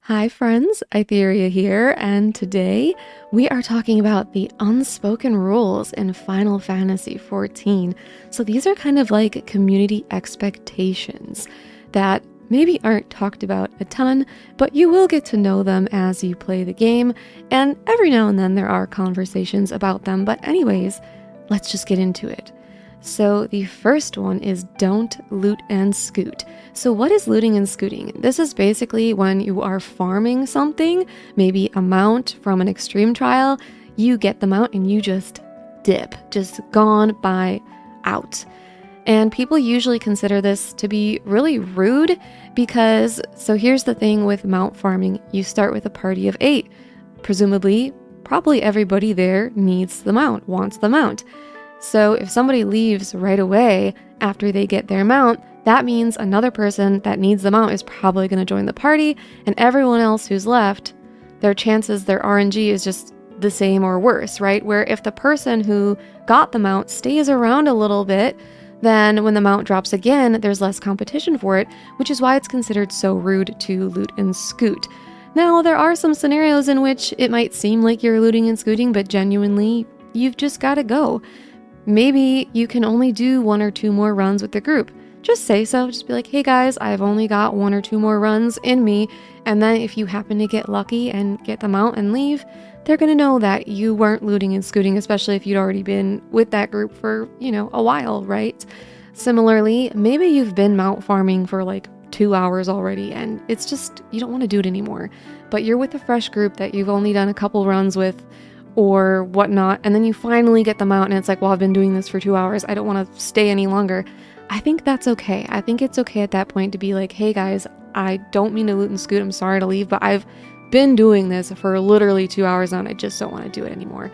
Hi friends, Aitherea here, and today we are talking about the unspoken rules in Final Fantasy XIV. So these are kind of like community expectations that maybe aren't talked about a ton, but you will get to know them as you play the game, and every now and then there are conversations about them. But anyways, let's just get into it. So the first one is don't loot and scoot. So what is looting and scooting? This is basically when you are farming something, maybe a mount from an extreme trial, you get the mount and you just dip, just gone by out. And people usually consider this to be really rude because, so here's the thing with mount farming, you start with a party of 8. Presumably, probably everybody there needs the mount, wants the mount. So if somebody leaves right away after they get their mount, that means another person that needs the mount is probably going to join the party, and everyone else who's left, their chances, their RNG is just the same or worse, right? Where if the person who got the mount stays around a little bit, then when the mount drops again, there's less competition for it, which is why it's considered so rude to loot and scoot. Now, there are some scenarios in which it might seem like you're looting and scooting, but genuinely, you've just got to go. Maybe you can only do 1 or 2 more runs with the group. Just say so. Just be like, hey guys, I've only got 1 or 2 more runs in me. And then if you happen to get lucky and get them out and leave, they're going to know that you weren't looting and scooting, especially if you'd already been with that group for, a while, right? Similarly, maybe you've been mount farming for like 2 hours already and it's just, you don't want to do it anymore. But you're with a fresh group that you've only done a couple runs with or whatnot, and then you finally get them out and it's like, well, I've been doing this for 2 hours, I don't want to stay any longer. I think that's okay. I think it's okay at that point to be like, hey guys, I don't mean to loot and scoot, I'm sorry to leave, but I've been doing this for literally 2 hours now and I just don't want to do it anymore.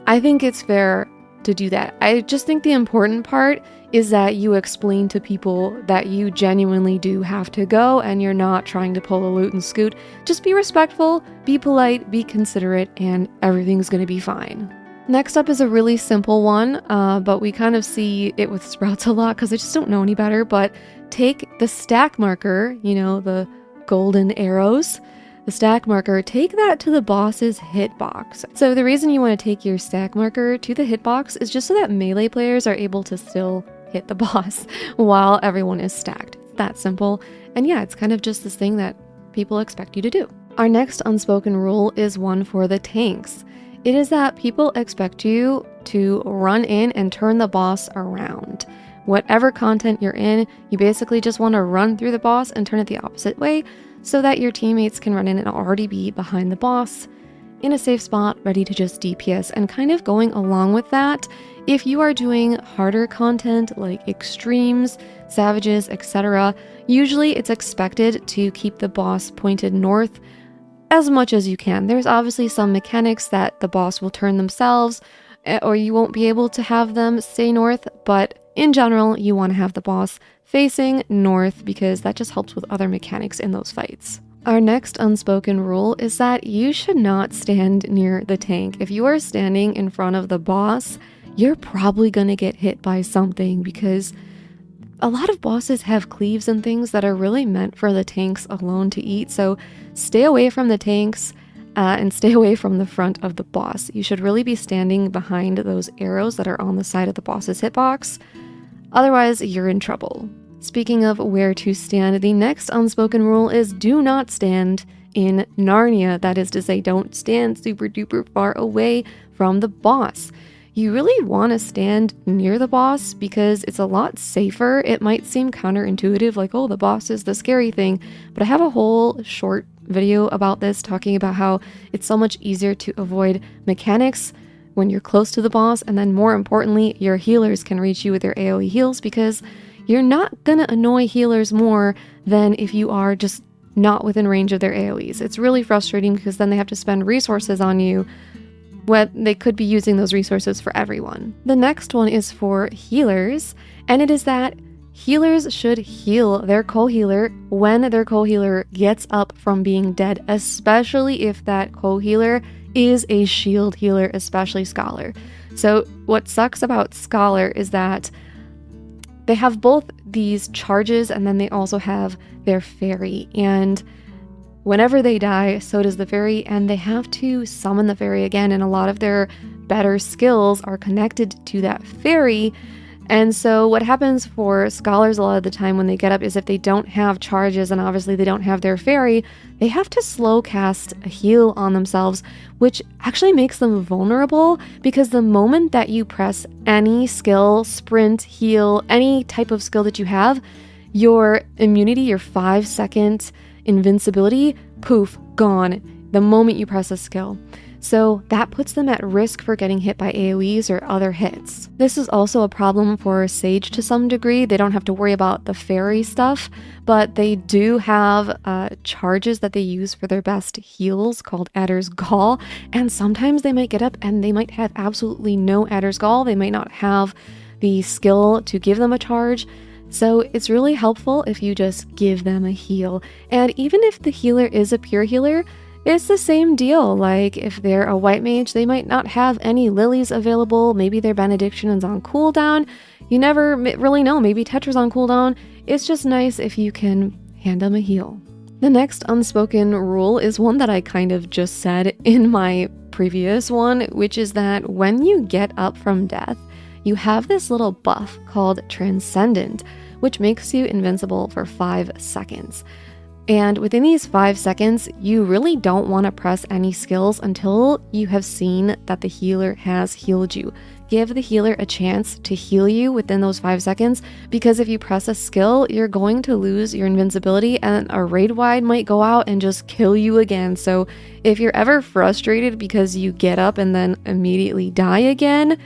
I think it's fair to do that. I just think the important part is that you explain to people that you genuinely do have to go and you're not trying to pull a loot and scoot. Just be respectful, be polite, be considerate, and everything's going to be fine. Next up is a really simple one, but we kind of see it with Sprouts a lot because I just don't know any better, but take the stack marker, the golden arrows, the stack marker, take that to the boss's hitbox. So the reason you want to take your stack marker to the hitbox is just so that melee players are able to still hit the boss while everyone is stacked. It's that simple. And yeah, it's kind of just this thing that people expect you to do. Our next unspoken rule is one for the tanks. It is that people expect you to run in and turn the boss around. Whatever content you're in, you basically just want to run through the boss and turn it the opposite way so that your teammates can run in and already be behind the boss in a safe spot, ready to just DPS. And kind of going along with that, if you are doing harder content like extremes, savages, etc., usually it's expected to keep the boss pointed north as much as you can. There's obviously some mechanics that the boss will turn themselves, or you won't be able to have them stay north, but in general, you want to have the boss facing north because that just helps with other mechanics in those fights. Our next unspoken rule is that you should not stand near the tank. If you are standing in front of the boss, you're probably going to get hit by something because a lot of bosses have cleaves and things that are really meant for the tanks alone to eat. So stay away from the tanks and stay away from the front of the boss. You should really be standing behind those arrows that are on the side of the boss's hitbox. Otherwise, you're in trouble. Speaking of where to stand, the next unspoken rule is do not stand in Narnia. That is to say, don't stand super duper far away from the boss. You really want to stand near the boss because it's a lot safer. It might seem counterintuitive, like, oh, the boss is the scary thing, but I have a whole short video about this talking about how it's so much easier to avoid mechanics when you're close to the boss, and then more importantly, your healers can reach you with their AoE heals because you're not gonna annoy healers more than if you are just not within range of their AoEs. It's really frustrating because then they have to spend resources on you when they could be using those resources for everyone. The next one is for healers, and it is that healers should heal their co-healer when their co-healer gets up from being dead, especially if that co-healer is a shield healer, especially Scholar. So what sucks about Scholar is that they have both these charges and then they also have their fairy, and Whenever they die, so does the fairy, and they have to summon the fairy again, and a lot of their better skills are connected to that fairy. And so what happens for scholars a lot of the time when they get up is if they don't have charges and obviously they don't have their fairy, they have to slow cast a heal on themselves, which actually makes them vulnerable because the moment that you press any skill, sprint, heal, any type of skill that you have, your immunity, your 5-second invincibility, poof, gone the moment you press a skill. So that puts them at risk for getting hit by AoEs or other hits. This is also a problem for Sage to some degree. They don't have to worry about the fairy stuff, but they do have charges that they use for their best heals called Adder's Gall, and sometimes they might get up and they might have absolutely no Adder's Gall. They might not have the skill to give them a charge. So it's really helpful if you just give them a heal. And even if the healer is a pure healer, it's the same deal. Like if they're a white mage, they might not have any lilies available. Maybe their benediction is on cooldown. You never really know. Maybe Tetra's on cooldown. It's just nice if you can hand them a heal. The next unspoken rule is one that I kind of just said in my previous one, which is that when you get up from death, you have this little buff called Transcendent, which makes you invincible for 5 seconds. And within these 5 seconds, you really don't want to press any skills until you have seen that the healer has healed you. Give the healer a chance to heal you within those 5 seconds, because if you press a skill, you're going to lose your invincibility and a raid wide might go out and just kill you again. So if you're ever frustrated because you get up and then immediately die again,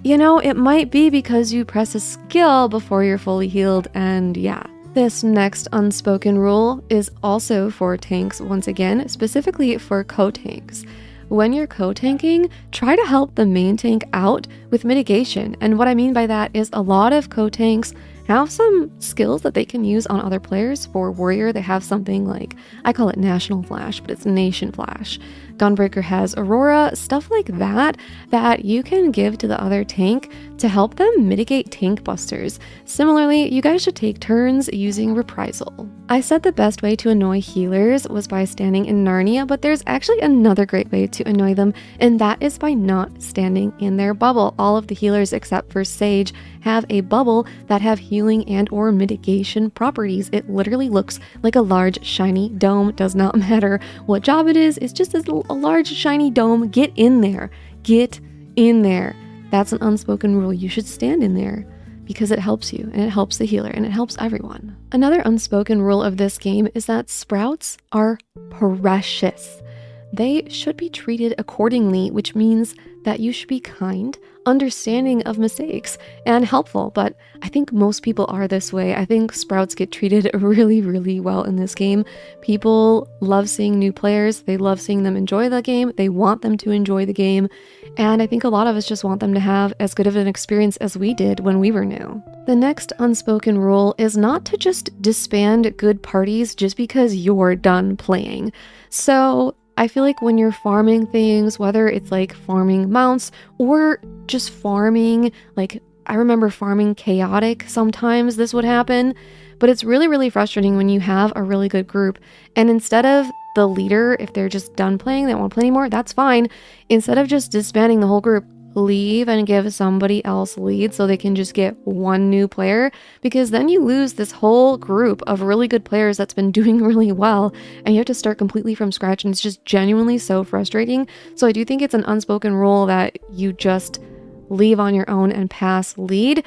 you know, it might be because you press a skill before you're fully healed, and yeah. This next unspoken rule is also for tanks once again, specifically for co-tanks. When you're co-tanking, try to help the main tank out with mitigation. And what I mean by that is a lot of co-tanks have some skills that they can use on other players. For Warrior, they have something like, I call it National Flash, but it's Nation Flash. Gunbreaker has Aurora, stuff like that, that you can give to the other tank to help them mitigate tank busters. Similarly, you guys should take turns using Reprisal. I said the best way to annoy healers was by standing in Narnia, but there's actually another great way to annoy them, and that is by not standing in their bubble. All of the healers except for Sage have a bubble that have healing and or mitigation properties. It literally looks like a large shiny dome. Does not matter what job it is, it's just a large shiny dome. Get in there. Get in there. That's an unspoken rule. You should stand in there because it helps you and it helps the healer and it helps everyone. Another unspoken rule of this game is that sprouts are precious. They should be treated accordingly, which means that you should be kind, understanding of mistakes, and helpful. But I think most people are this way. I think sprouts get treated really, really well in this game. People love seeing new players. They love seeing them enjoy the game. They want them to enjoy the game. And I think a lot of us just want them to have as good of an experience as we did when we were new. The next unspoken rule is not to just disband good parties just because you're done playing. So I feel like when you're farming things, whether it's like farming mounts or just farming, like I remember farming chaotic, sometimes this would happen, but it's really, really frustrating when you have a really good group and instead of the leader, if they're just done playing, they don't want to play anymore, that's fine. Instead of just disbanding the whole group, leave and give somebody else lead so they can just get one new player, because then you lose this whole group of really good players that's been doing really well and you have to start completely from scratch, and it's just genuinely so frustrating. So I do think it's an unspoken rule that you just leave on your own and pass lead.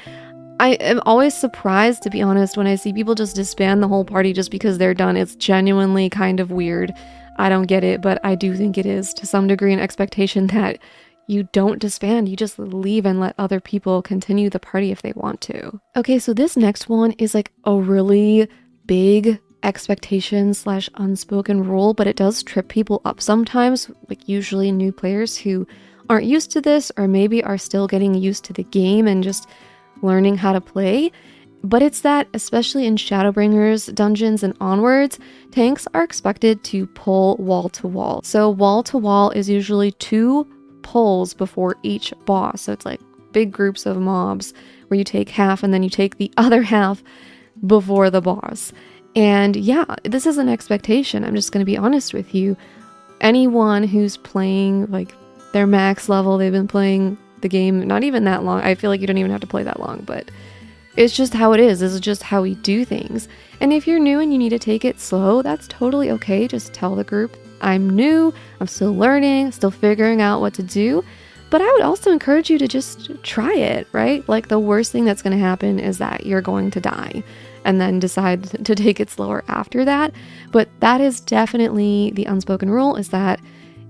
I am always surprised, to be honest, when I see people just disband the whole party just because they're done. It's genuinely kind of weird. I don't get it, but I do think it is to some degree an expectation that you don't disband, you just leave and let other people continue the party if they want to. Okay, so this next one is like a really big expectation / unspoken rule, but it does trip people up sometimes, like usually new players who aren't used to this or maybe are still getting used to the game and just learning how to play. But it's that, especially in Shadowbringers, dungeons, and onwards, tanks are expected to pull wall to wall. So wall to wall is usually 2 pulls before each boss. So it's like big groups of mobs where you take half and then you take the other half before the boss. And yeah, this is an expectation. I'm just going to be honest with you. Anyone who's playing like their max level, they've been playing the game not even that long. I feel like you don't even have to play that long, but it's just how it is. This is just how we do things. And if you're new and you need to take it slow, that's totally okay. Just tell the group, I'm new, I'm still learning, still figuring out what to do. But I would also encourage you to just try it, right? Like the worst thing that's going to happen is that you're going to die and then decide to take it slower after that. But that is definitely the unspoken rule, is that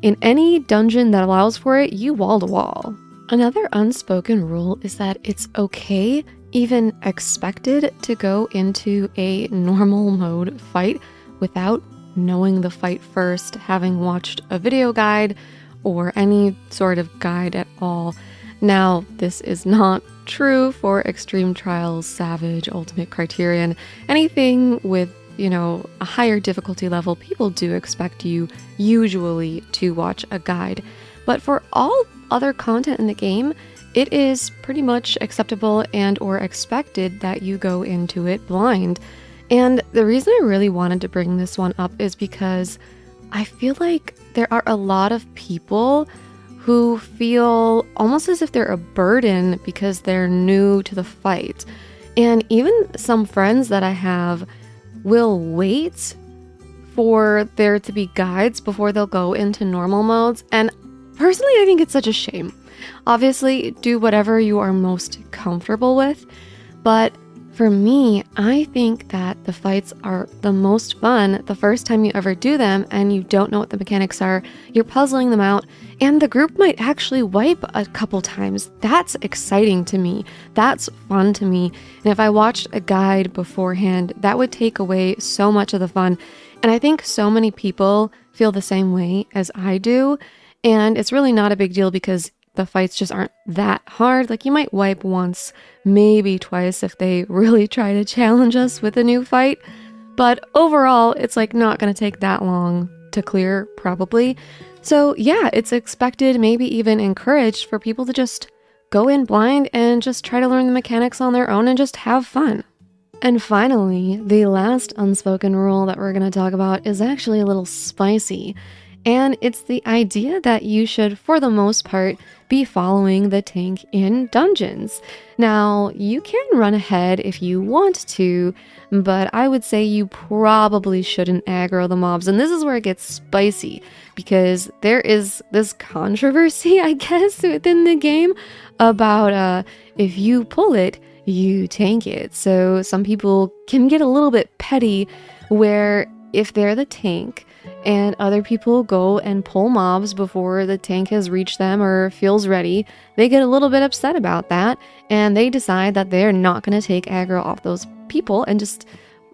in any dungeon that allows for it, you wall to wall. Another unspoken rule is that it's okay, even expected, to go into a normal mode fight without knowing the fight first, having watched a video guide or any sort of guide at all. Now, this is not true for Extreme Trials, Savage, Ultimate Criterion, anything with, a higher difficulty level. People do expect you usually to watch a guide. But for all other content in the game, it is pretty much acceptable and or expected that you go into it blind. And the reason I really wanted to bring this one up is because I feel like there are a lot of people who feel almost as if they're a burden because they're new to the fight. And even some friends that I have will wait for there to be guides before they'll go into normal modes. And personally, I think it's such a shame. Obviously, do whatever you are most comfortable with. But for me, I think that the fights are the most fun the first time you ever do them and you don't know what the mechanics are. You're puzzling them out, and the group might actually wipe a couple times. That's exciting to me. That's fun to me. And if I watched a guide beforehand, that would take away so much of the fun. And I think so many people feel the same way as I do. And it's really not a big deal because the fights just aren't that hard. Like, you might wipe once, maybe twice if they really try to challenge us with a new fight. But overall, it's like not going to take that long to clear, probably. So yeah, it's expected, maybe even encouraged, for people to just go in blind and just try to learn the mechanics on their own and just have fun. And finally, the last unspoken rule that we're going to talk about is actually a little spicy. And it's the idea that you should, for the most part, be following the tank in dungeons. Now, you can run ahead if you want to, but I would say you probably shouldn't aggro the mobs. And this is where it gets spicy, because there is this controversy, I guess, within the game about if you pull it, you tank it. So some people can get a little bit petty where if they're the tank and other people go and pull mobs before the tank has reached them or feels ready, they get a little bit upset about that, and they decide that they're not going to take aggro off those people and just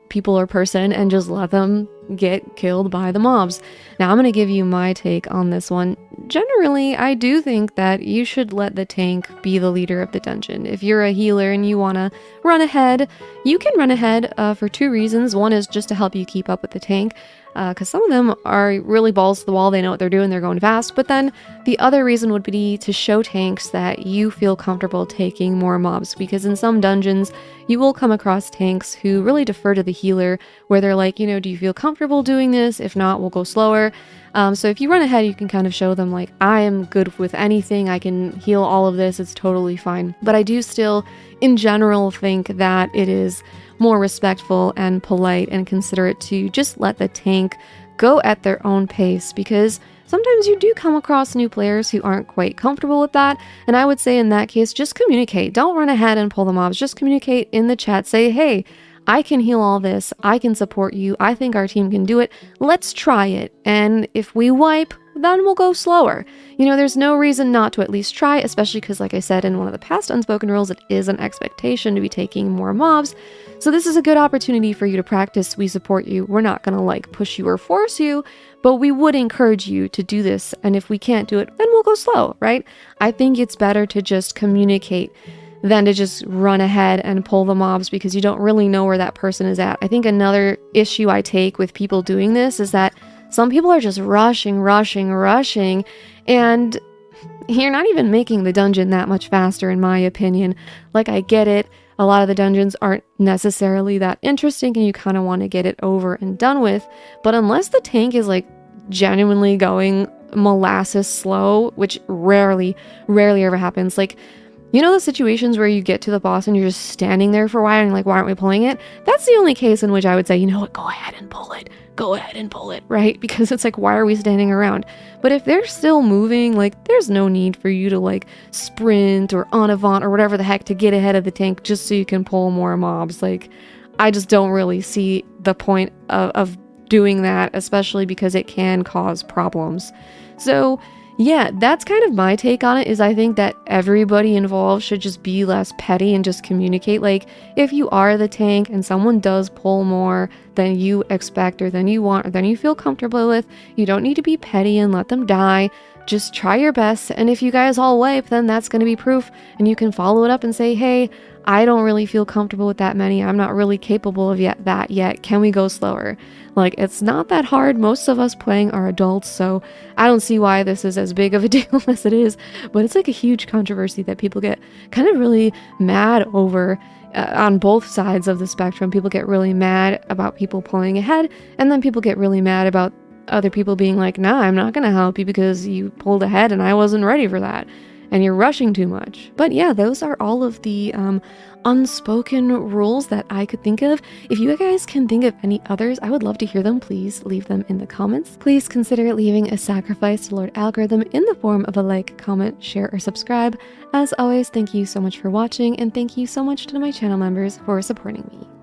people or person and just let them get killed by the mobs. Now, I'm going to give you my take on this one. Generally, I do think that you should let the tank be the leader of the dungeon. If you're a healer and you want to run ahead, you can run ahead for two reasons. One is just to help you keep up with the tank, because some of them are really balls to the wall. They know what they're doing. They're going fast. But then the other reason would be to show tanks that you feel comfortable taking more mobs, because in some dungeons, you will come across tanks who really defer to the healer, where they're like, do you feel comfortable doing this? If not, we'll go slower. So if you run ahead, you can kind of show them like, I am good with anything. I can heal all of this. It's totally fine. But I do still, in general, think that it is more respectful and polite and considerate to just let the tank go at their own pace, because sometimes you do come across new players who aren't quite comfortable with that. And I would say in that case, just communicate. Don't run ahead and pull the mobs. Just communicate in the chat. Say, hey, I can heal all this. I can support you. I think our team can do it. Let's try it. And if we wipe, then we'll go slower. There's no reason not to at least try, especially because, like I said, in one of the past unspoken rules, it is an expectation to be taking more mobs. So this is a good opportunity for you to practice. We support you. We're not going to push you or force you, but we would encourage you to do this. And if we can't do it, then we'll go slow, right? I think it's better to just communicate than to just run ahead and pull the mobs, because you don't really know where that person is at. I think another issue I take with people doing this is that some people are just rushing, and you're not even making the dungeon that much faster, in my opinion. Like, I get it. A lot of the dungeons aren't necessarily that interesting and you kind of want to get it over and done with. But unless the tank is like genuinely going molasses slow, which rarely ever happens. Like, you know, the situations where you get to the boss and you're just standing there for a while and you're like, why aren't we pulling it? That's the only case in which I would say, you know what, go ahead and pull it. Go ahead and pull it, right? Because it's like, why are we standing around? But if they're still moving, like, there's no need for you to like sprint or en avant or whatever the heck to get ahead of the tank just so you can pull more mobs. Like, I just don't really see the point of doing that, especially because it can cause problems. So yeah, that's kind of my take on it, is I think that everybody involved should just be less petty and just communicate. Like, if you are the tank and someone does pull more than you expect or than you want or than you feel comfortable with, you don't need to be petty and let them die. Just try your best, and if you guys all wipe, then that's going to be proof, and you can follow it up and say, hey, I don't really feel comfortable with that many. I'm not really capable of that yet. Can we go slower? Like, it's not that hard. Most of us playing are adults, so I don't see why this is as big of a deal as it is, but it's like a huge controversy that people get kind of really mad over. On both sides of the spectrum, people get really mad about people pulling ahead, and then people get really mad about other people being like, nah, I'm not gonna help you because you pulled ahead and I wasn't ready for that and you're rushing too much. But yeah, those are all of the unspoken rules that I could think of. If you guys can think of any others, I would love to hear them. Please leave them in the comments. Please consider leaving a sacrifice to Lord Algorithm in the form of a like, comment, share, or subscribe. As always, thank you so much for watching, and thank you so much to my channel members for supporting me.